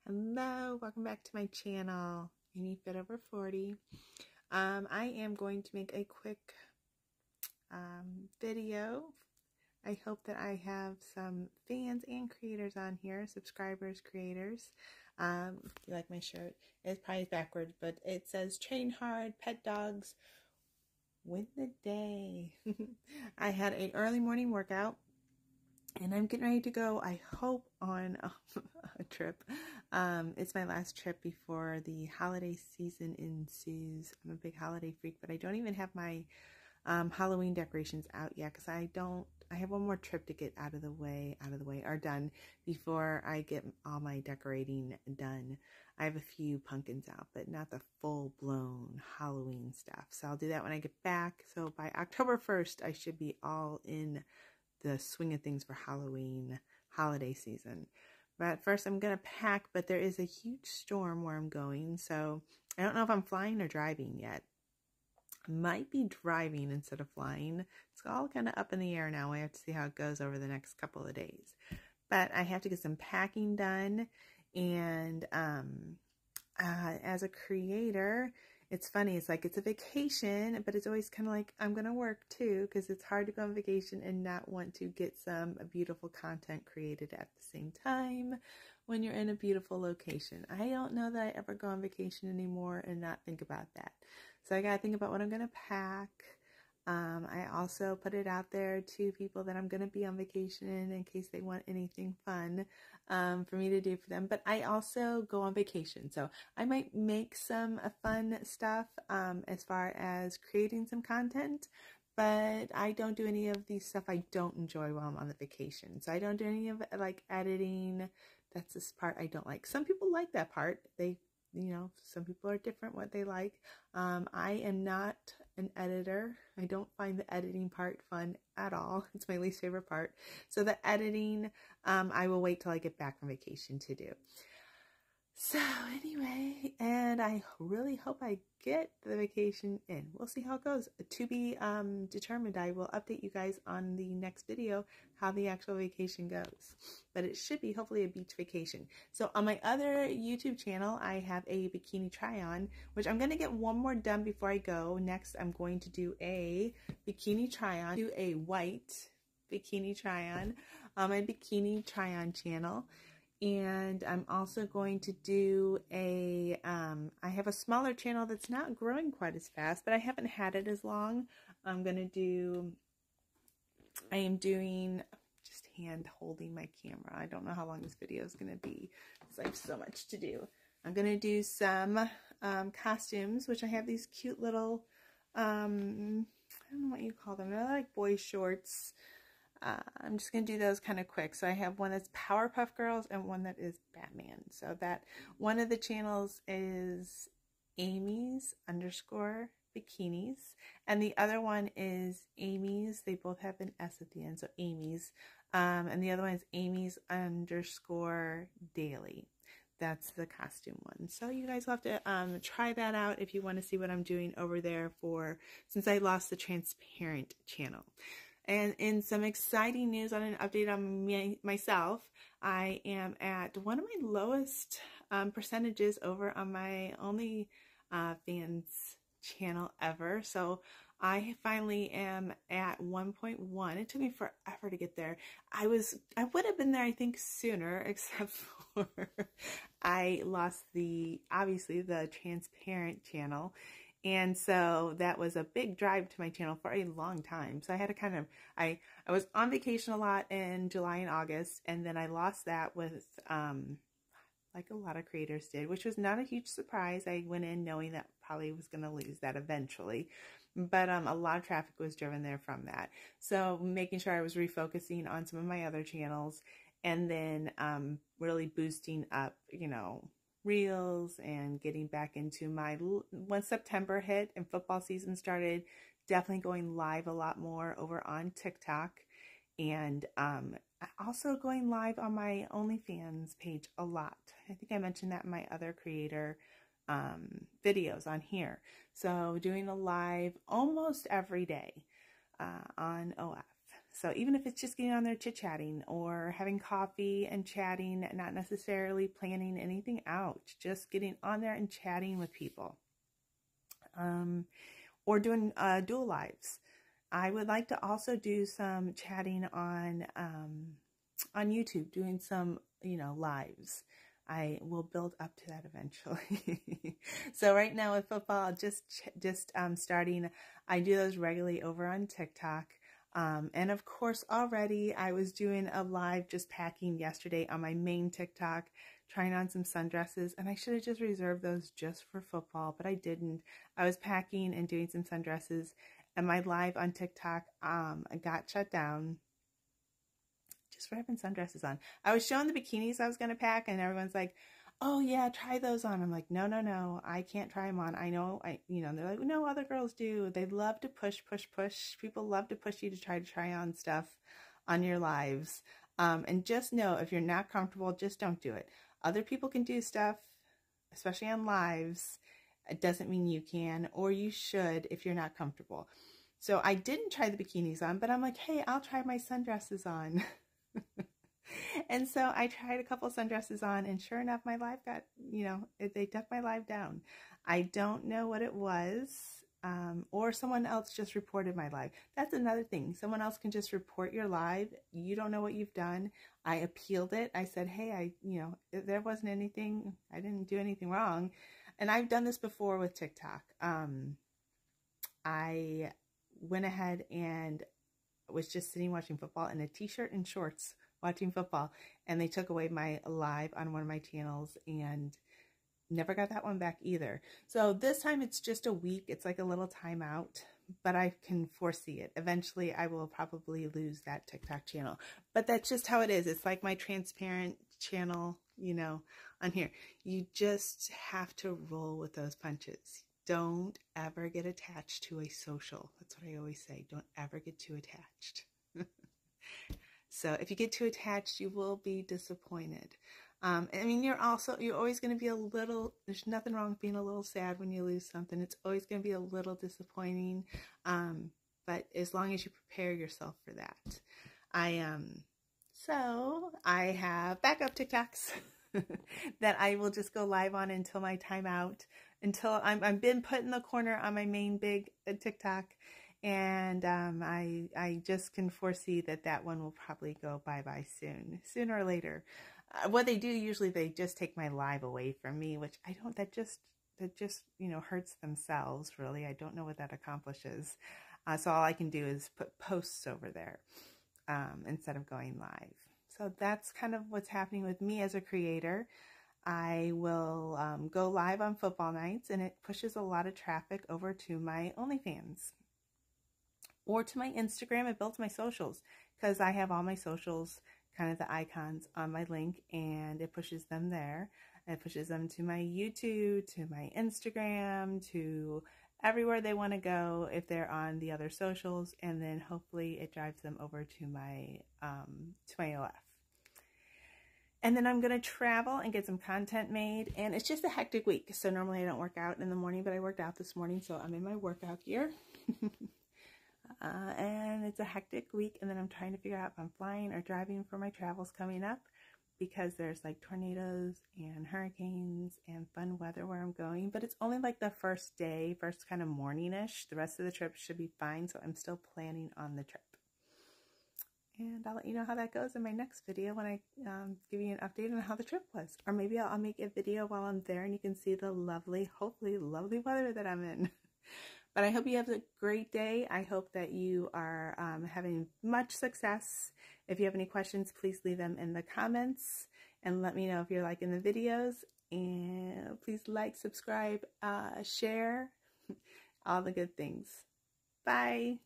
Hello, welcome back to my channel, Amy Fit Over 40. I am going to make a quick video. I hope that I have some fans and creators on here, subscribers, creators. If you like my shirt, it's probably backwards, but it says train hard, pet dogs, win the day. I had an early morning workout. And I'm getting ready to go, I hope, on a trip. It's my last trip before the holiday season ensues. I'm a big holiday freak, but I don't even have my Halloween decorations out yet because I have one more trip to get out of the way, or done before I get all my decorating done. I have a few pumpkins out, but not the full-blown Halloween stuff. So I'll do that when I get back. So by October 1st, I should be all in the swing of things for Halloween holiday season. But first I'm gonna pack, but there is a huge storm where I'm going, so I don't know if I'm flying or driving yet. I might be driving instead of flying. It's all kind of up in the air now. I have to see how it goes over the next couple of days. But I have to get some packing done, and as a creator, it's funny, it's like it's a vacation, but it's always kind of like I'm gonna work too, because it's hard to go on vacation and not want to get some beautiful content created at the same time when you're in a beautiful location. I don't know that I ever go on vacation anymore and not think about that. So I gotta think about what I'm gonna pack. I also put it out there to people that I'm going to be on vacation in case they want anything fun for me to do for them. But I also go on vacation, so I might make some fun stuff as far as creating some content, but I don't do any of the stuff I don't enjoy while I'm on the vacation. So I don't do any of it, like editing. That's this part I don't like. Some people like that part. Some people are different what they like. I am not an editor. I don't find the editing part fun at all. It's my least favorite part. So the editing, I will wait till I get back from vacation to do. So anyway, and I really hope I get the vacation in. We'll see how it goes. To be determined. I will update you guys on the next video how the actual vacation goes. But it should be hopefully a beach vacation. So on my other YouTube channel, I have a bikini try-on, which I'm going to get one more done before I go. Next, I'm going to do a bikini try-on, do a white bikini try-on on my bikini try-on channel. And I'm also going to do I have a smaller channel that's not growing quite as fast, but I haven't had it as long. I am doing, just hand holding my camera. I don't know how long this video is going to be because I have so much to do. I'm going to do some costumes, which I have these cute little, I don't know what you call them. They're like boy shorts. I'm just going to do those kind of quick. So I have one that's Powerpuff Girls and one that is Batman. So that one of the channels is Amy's_bikinis. And the other one is Amy's. They both have an S at the end. So Amy's. And the other one is Amy's_daily. That's the costume one. So you guys will have to try that out if you want to see what I'm doing over there since I lost the transparent channel. And in some exciting news on an update on myself, I am at one of my lowest percentages over on my only fans channel ever. So I finally am at 1.1. It took me forever to get there. I would have been there, I think, sooner, except for I lost obviously the transparent channel. And so that was a big drive to my channel for a long time. So I had to I was on vacation a lot in July and August, and then I lost that with, like a lot of creators did, which was not a huge surprise. I went in knowing that probably was going to lose that eventually. But a lot of traffic was driven there from that. So making sure I was refocusing on some of my other channels, and then really boosting up, reels and getting back into once September hit and football season started, definitely going live a lot more over on TikTok, and also going live on my OnlyFans page a lot. I think I mentioned that in my other creator videos on here. So doing a live almost every day on OF. So even if it's just getting on there chit-chatting or having coffee and chatting, not necessarily planning anything out, just getting on there and chatting with people. Or doing dual lives. I would like to also do some chatting on YouTube, doing some, lives. I will build up to that eventually. So right now with football, just starting, I do those regularly over on TikTok. And of course, already I was doing a live just packing yesterday on my main TikTok, trying on some sundresses, and I should have just reserved those just for football, but I didn't. I was packing and doing some sundresses, and my live on TikTok got shut down just for having sundresses on. I was showing the bikinis I was going to pack, and everyone's like, oh yeah, try those on. I'm like, no, I can't try them on. I know, they're like, no, other girls do. They love to push. People love to push you to try on stuff on your lives. And just know, if you're not comfortable, just don't do it. Other people can do stuff, especially on lives. It doesn't mean you can, or you should if you're not comfortable. So I didn't try the bikinis on, but I'm like, hey, I'll try my sundresses on. And so I tried a couple sundresses on, and sure enough, my live got, they took my live down. I don't know what it was, or someone else just reported my live. That's another thing. Someone else can just report your live. You don't know what you've done. I appealed it. I said, hey, there wasn't anything. I didn't do anything wrong. And I've done this before with TikTok. I went ahead and was just sitting watching football in a t-shirt and shorts watching football, and they took away my live on one of my channels and never got that one back either. So this time it's just a week. It's like a little timeout, but I can foresee it. Eventually I will probably lose that TikTok channel, but that's just how it is. It's like my transparent channel, on here. You just have to roll with those punches. Don't ever get attached to a social. That's what I always say. Don't ever get too attached. So if you get too attached, you will be disappointed. You're always going to be there's nothing wrong with being a little sad when you lose something. It's always going to be a little disappointing. But as long as you prepare yourself for that. So I have backup TikToks that I will just go live on until my timeout, until I've been put in the corner on my main big TikTok. And I just can foresee that one will probably go bye-bye sooner or later. What they do, usually they just take my live away from me, which I don't, that just hurts themselves, really. I don't know what that accomplishes. So all I can do is put posts over there instead of going live. So that's kind of what's happening with me as a creator. I will go live on football nights, and it pushes a lot of traffic over to my OnlyFans. Or to my Instagram. It builds my socials, because I have all my socials, kind of the icons on my link, and it pushes them there. It pushes them to my YouTube, to my Instagram, to everywhere they want to go if they're on the other socials, and then hopefully it drives them over to my OF. And then I'm going to travel and get some content made, and it's just a hectic week. So normally I don't work out in the morning, but I worked out this morning, so I'm in my workout gear. And it's a hectic week, and then I'm trying to figure out if I'm flying or driving for my travels coming up, because there's like tornadoes and hurricanes and fun weather where I'm going. But it's only like the first kind of morning-ish. The rest of the trip should be fine, so I'm still planning on the trip. And I'll let you know how that goes in my next video when I give you an update on how the trip was. Or maybe I'll make a video while I'm there and you can see the hopefully lovely weather that I'm in. But I hope you have a great day. I hope that you are having much success. If you have any questions, please leave them in the comments and let me know if you're liking the videos. And please like, subscribe, share, all the good things. Bye.